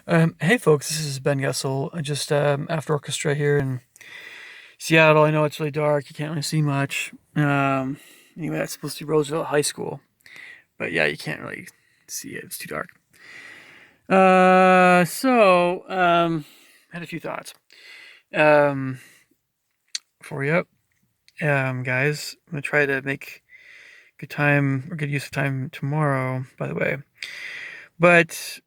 Hey folks, this is Ben Gessel. I just after orchestra here in Seattle. I know it's really dark. You can't really see much. Anyway, that's supposed to be Roosevelt High School, but yeah, you can't really see it. It's too dark. I had a few thoughts um, for you, guys. I'm gonna try to make good time or good use of time tomorrow. By the way, but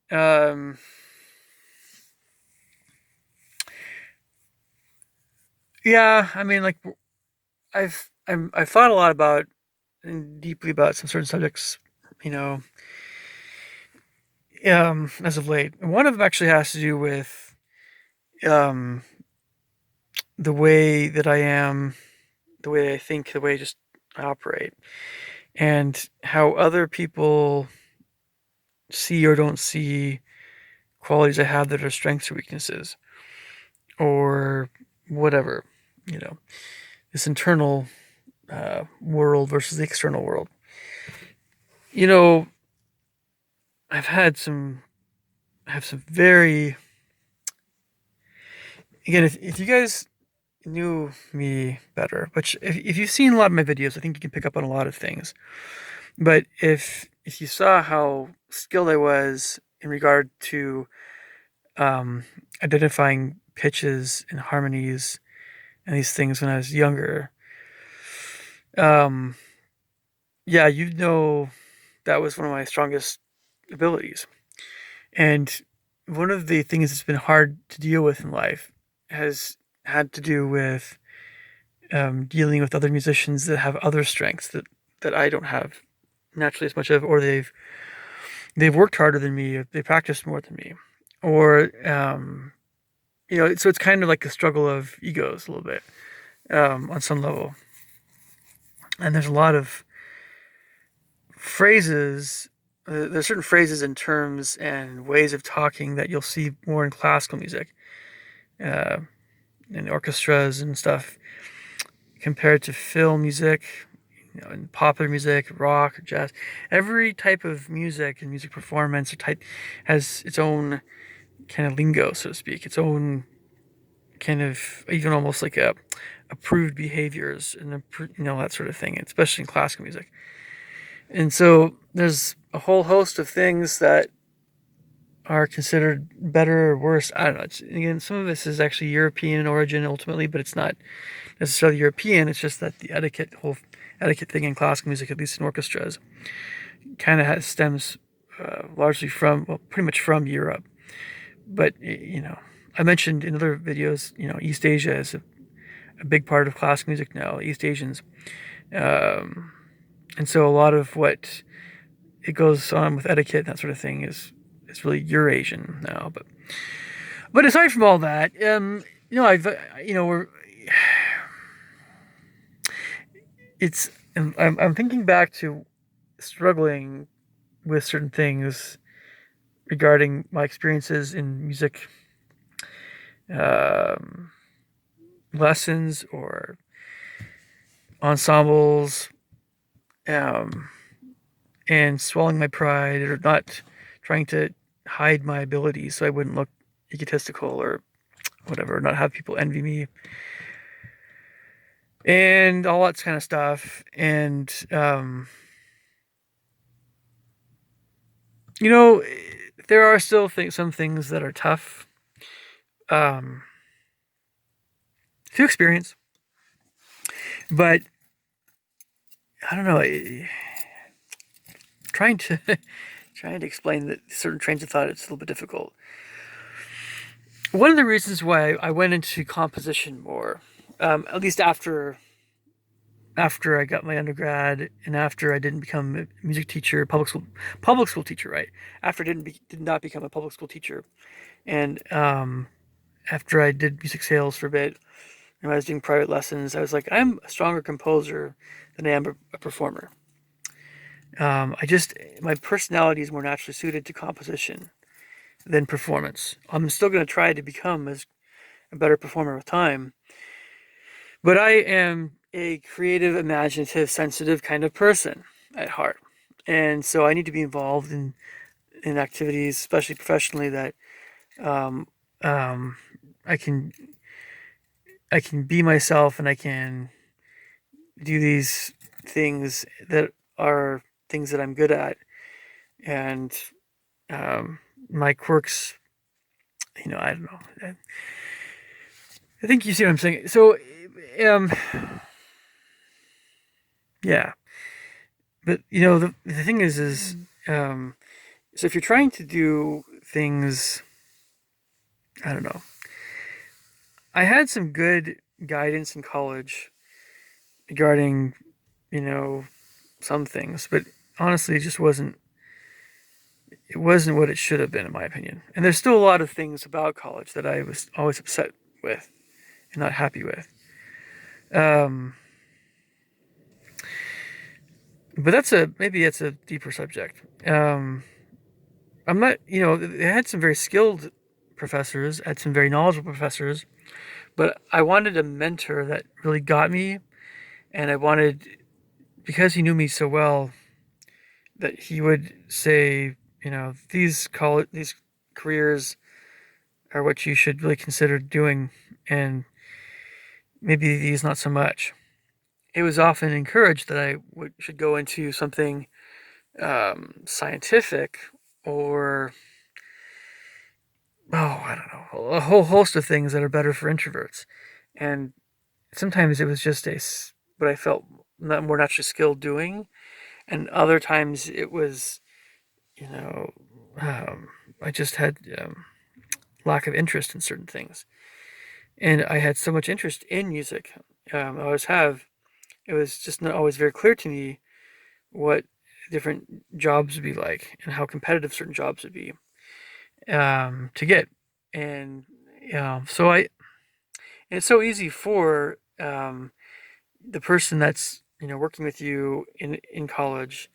yeah, I mean, like I've thought a lot about and deeply about some certain subjects, you know, as of late. And one of them actually has to do with um, the way that I am, the way I think, the way I just operate, and how other people see or don't see qualities I have that are strengths or weaknesses, or whatever, you know, this internal world versus the external world. You know, I've had some, I have some very, again, if you guys knew me better, which if you've seen a lot of my videos, I think you can pick up on a lot of things. But if you saw how skilled I was in regard to um, identifying pitches and harmonies and these things when I was younger, um, yeah, you know that was one of my strongest abilities. And one of the things that's been hard to deal with in life has had to do with dealing with other musicians that have other strengths that I don't have naturally as much of, or they've worked harder than me, they practiced more than me, or so it's kind of like a struggle of egos a little bit on some level. And there's a lot of phrases. There's certain phrases and terms and ways of talking that you'll see more in classical music, uh, in orchestras and stuff, compared to film music, in popular music, rock, jazz. Every type of music and music performance or type has its own kind of lingo, so to speak, its own kind of even almost like a approved behaviors and that sort of thing, especially in classical music. And so there's a whole host of things that are considered better or worse. I don't know. Again, some of this is actually European in origin ultimately, but it's not necessarily European. It's just that the whole etiquette thing in classical music, at least in orchestras, kind of stems largely from, well, pretty much from Europe. But I mentioned in other videos, East Asia is a big part of classical music now. East Asians, um, and so a lot of what it goes on with etiquette and that sort of thing is really Eurasian now. But aside from all that, I've we're it's I'm thinking back to struggling with certain things regarding my experiences in music um, lessons or ensembles, um, and swallowing my pride or not trying to hide my abilities so I wouldn't look egotistical or whatever, not have people envy me and all that kind of stuff. And you know, there are still some things that are tough um, to experience, but I don't know. Trying to trying to explain that certain trains of thought, it's a little bit difficult. One of the reasons why I went into composition more, at least after I got my undergrad and after I didn't become a music teacher, public school teacher, right? After I did not become a public school teacher, and after I did music sales for a bit, and I was doing private lessons, I was like, I'm a stronger composer than I am a performer. I just My personality is more naturally suited to composition than performance. I'm still going to try to become as a better performer with time, but I am a creative, imaginative, sensitive kind of person at heart. And so I need to be involved in activities, especially professionally, that Um, um, I can I can be myself, and I can do these things that are things that I'm good at, and um, my quirks. I don't know. I think you see what I'm saying. So, um, yeah. But the thing is, um, so if you're trying to do things, I don't know. I had some good guidance in college regarding, you know, some things, but honestly, it just wasn't. It wasn't what it should have been, in my opinion. And there's still a lot of things about college that I was always upset with and not happy with. Um, but maybe that's a deeper subject. I'm not, they had some very skilled professors, had some very knowledgeable professors, but I wanted a mentor that really got me, and I wanted, because he knew me so well, that he would say, these careers are what you should really consider doing, and maybe these not so much. It was often encouraged that should go into something scientific, or I don't know, a whole host of things that are better for introverts. And sometimes it was just what I felt not more naturally skilled doing, and other times it was, you know, um, I just had lack of interest in certain things, and I had so much interest in music. I always have. It was just not always very clear to me what different jobs would be like and how competitive certain jobs would be to get. And so it's so easy for the person that's working with you in college,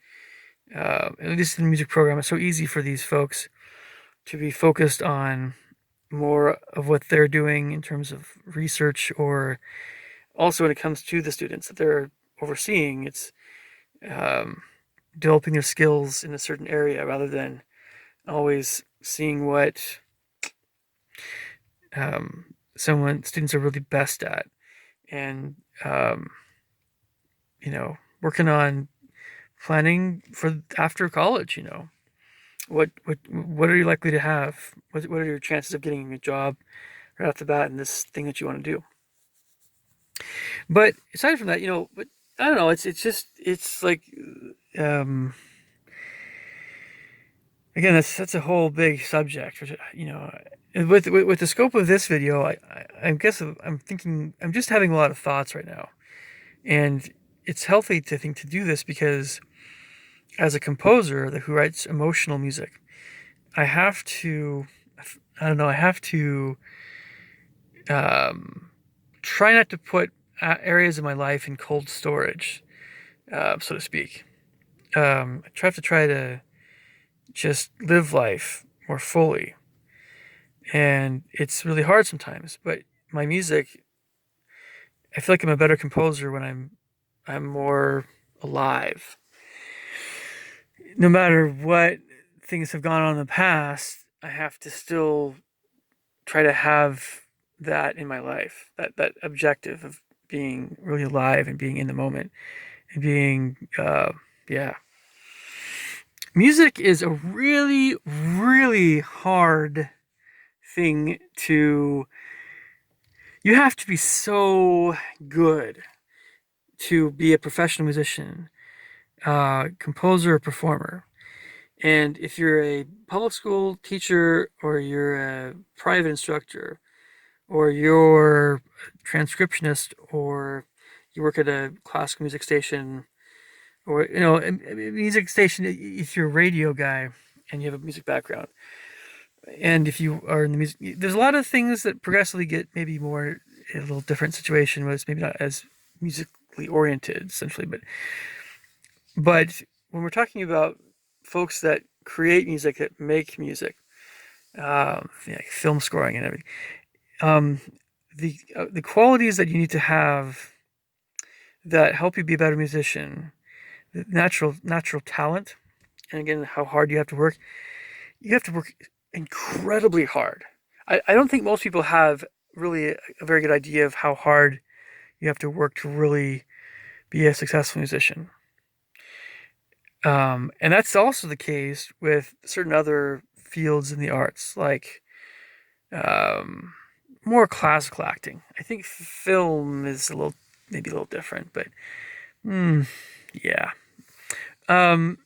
at least in the music program. It's so easy for these folks to be focused on more of what they're doing in terms of research, or also when it comes to the students that they're overseeing, it's um, developing their skills in a certain area rather than always seeing what students are really best at, and um, working on planning for after college. What are you likely to have? What are your chances of getting a job right off the bat in this thing that you want to do? But aside from that, but I don't know. It's like um, again, that's a whole big subject. Which, with the scope of this video, I guess I'm thinking I'm just having a lot of thoughts right now, and it's healthy to do this because as a composer who writes emotional music, I have to, I don't know, I have to um, try not to put areas of my life in cold storage, so to speak. I have to try to just live life more fully, and it's really hard sometimes. But my music, I feel like I'm a better composer when I'm more alive. No matter what things have gone on in the past, I have to still try to have that in my life, that objective of being really alive and being in the moment and being yeah. Music is a really, really hard thing to. You have to be so good to be a professional musician, composer, or performer. And if you're a public school teacher, or you're a private instructor, or you're a transcriptionist, or you work at a classical music station, or a music station, if you're a radio guy and you have a music background, and if you are in the music, there's a lot of things that progressively get maybe more a little different situation where it's maybe not as musically oriented essentially, but when we're talking about folks that create music, that make music, like film scoring and everything, um, the qualities that you need to have that help you be a better musician, the natural talent, and again how hard you have to work. You have to work incredibly hard. I don't think most people have really a very good idea of how hard you have to work to really be a successful musician. And that's also the case with certain other fields in the arts, like um, more classical acting. I think film is maybe a little different, but mm, yeah. Um,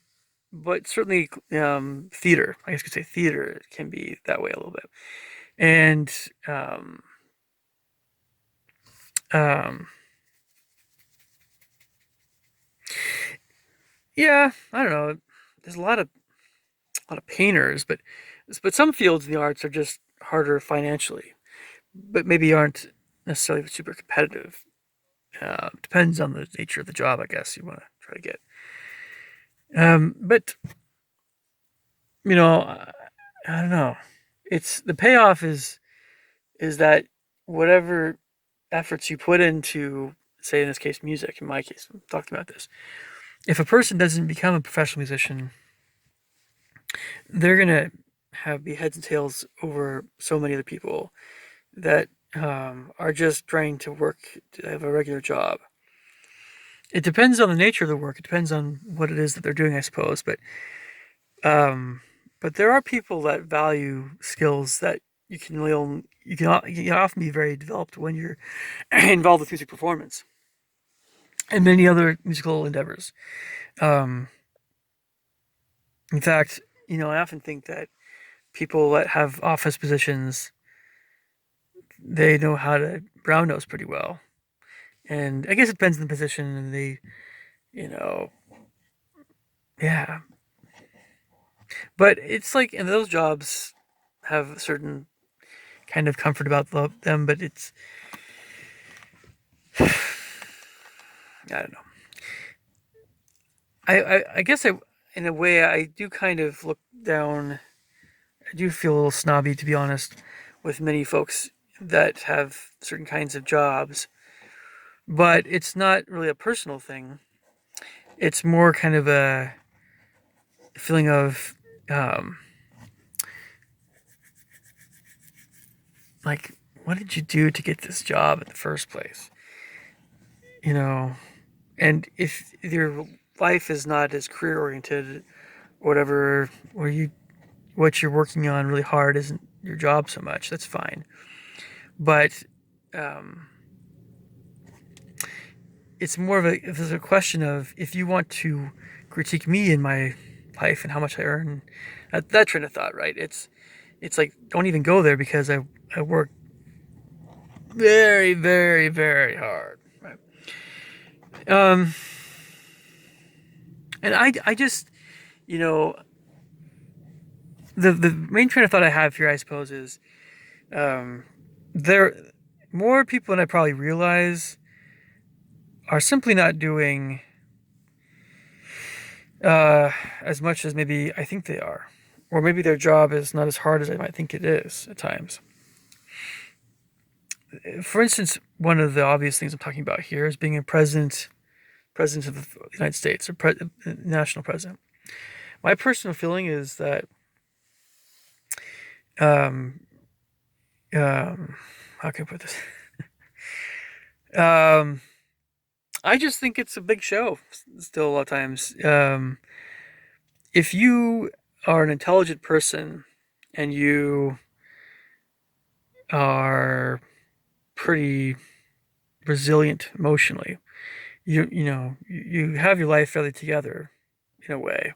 but certainly, theater. I guess you could say theater can be that way a little bit. And um, um, yeah, I don't know. There's a lot of painters, but some fields in the arts are just harder financially, but maybe aren't necessarily super competitive. Depends on the nature of the job, I guess you want to try to get. But you know, I don't know. It's the payoff is that whatever efforts you put into, say in this case, music. In my case, I'm talking about this. If a person doesn't become a professional musician, they're gonna be heads and tails over so many other people that are just trying to work to have a regular job. It depends on the nature of the work. It depends on what it is that they're doing, I suppose. Um, but there are people that value skills that you can often be very developed when you're involved with music performance and many other musical endeavors. Um, in fact, I often think that people that have office positions, they know how to brown nose pretty well. And I guess it depends on the position and you know, yeah. But it's like, and those jobs have a certain kind of comfort about them, but I don't know. I guess in a way, I do kind of look down. I do feel a little snobby, to be honest, with many folks that have certain kinds of jobs. But it's not really a personal thing. It's more kind of a feeling of um, like, what did you do to get this job in the first place? You know, and if your life is not as career oriented, or whatever, or what you're working on really hard isn't your job so much, that's fine. But um, it's more of if there's a question of if you want to critique me in my life and how much I earn, that train of thought, right? It's like don't even go there because I work very, very, very hard, right? Um, and I just you know the main train of thought I have here, I suppose, is um, there more people than I probably realize are simply not doing as much as maybe I think they are, or maybe their job is not as hard as I might think it is at times. For instance, one of the obvious things I'm talking about here is being a president of the United States, or national president. My personal feeling is that um, how can I put this? um, I just think it's a big show. Still, a lot of times, if you are an intelligent person and you are pretty resilient emotionally, you have your life fairly together in a way.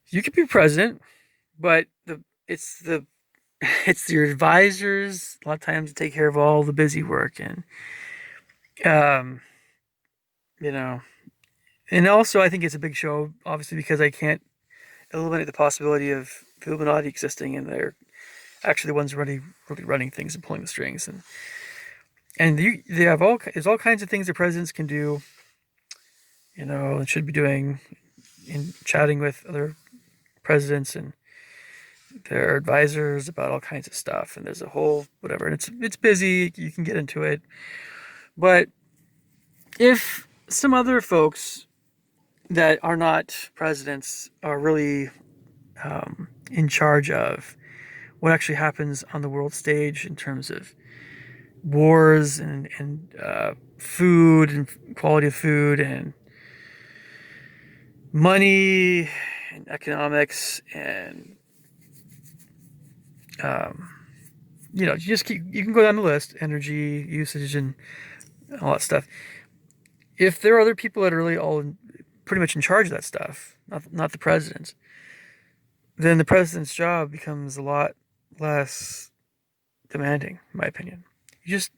You could be president, but the it's your advisors a lot of times to take care of all the busy work and um you know and also I think it's a big show obviously because I can't eliminate the possibility of the Illuminati existing and they're actually the ones really running things and pulling the strings and they have there's all kinds of things that presidents can do and should be doing in chatting with other presidents and their advisors about all kinds of stuff and there's a whole whatever and it's busy, you can get into it, but if some other folks that are not presidents are really in charge of what actually happens on the world stage in terms of wars and food and quality of food and money and economics and um, you can go down the list, energy usage and all that stuff. If there are other people that are really pretty much in charge of that stuff, not the president, then the president's job becomes a lot less demanding, in my opinion. You just,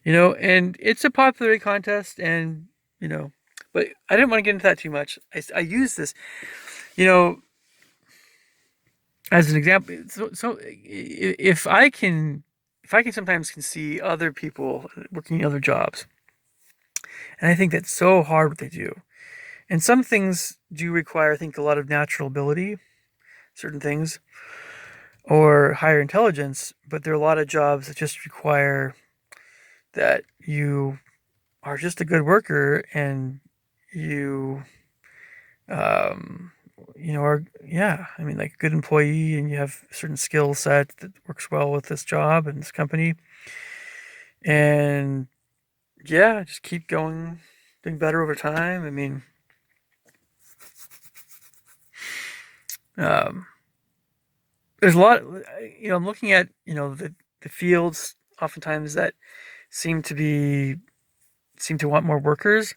and it's a popularity contest, and you know, but I didn't want to get into that too much. I use this, you know, as an example. So if I can sometimes can see other people working other jobs, and I think that's so hard what they do. And some things do require, I think, a lot of natural ability, certain things, or higher intelligence, but there are a lot of jobs that just require that you are just a good worker and you um are, yeah, I mean, like, a good employee, and you have a certain skill set that works well with this job and this company, and yeah, just keep going, doing better over time. I mean, um there's a lot, I'm looking at, the fields oftentimes that seem to be seem to want more workers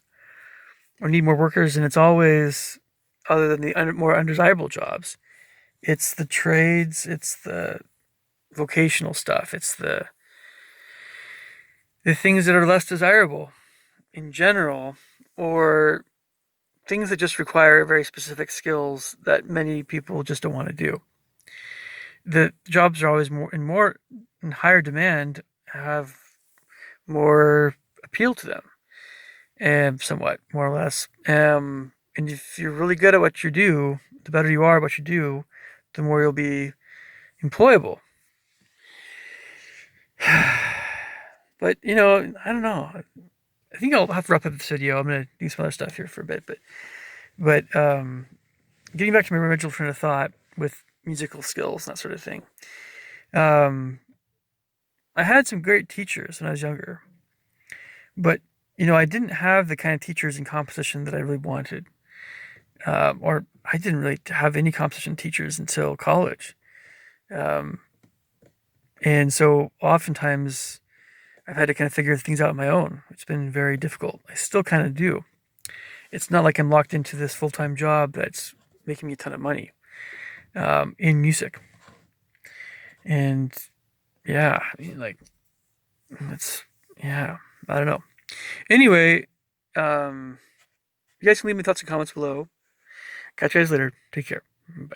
or need more workers, and it's always, other than the more undesirable jobs, it's the trades, it's the vocational stuff, it's the things that are less desirable in general, or things that just require very specific skills that many people just don't want to do. The jobs are always more in higher demand, have more appeal to them, and somewhat more or less. And if you're really good at what you do, the better you are at what you do, the more you'll be employable. But I don't know. I think I'll have to wrap up this video. I'm gonna do some other stuff here for a bit, but getting back to my original train of thought with musical skills and that sort of thing. Um, I had some great teachers when I was younger, but I didn't have the kind of teachers in composition that I really wanted, or I didn't really have any composition teachers until college, um, and so oftentimes I've had to kind of figure things out on my own. It's been very difficult. I still kind of do. It's not like I'm locked into this full-time job that's making me a ton of money in music, and yeah, I mean, like, it's, yeah, I don't know. Anyway, you guys can leave me thoughts and comments below. Catch you guys later. Take care. Bye.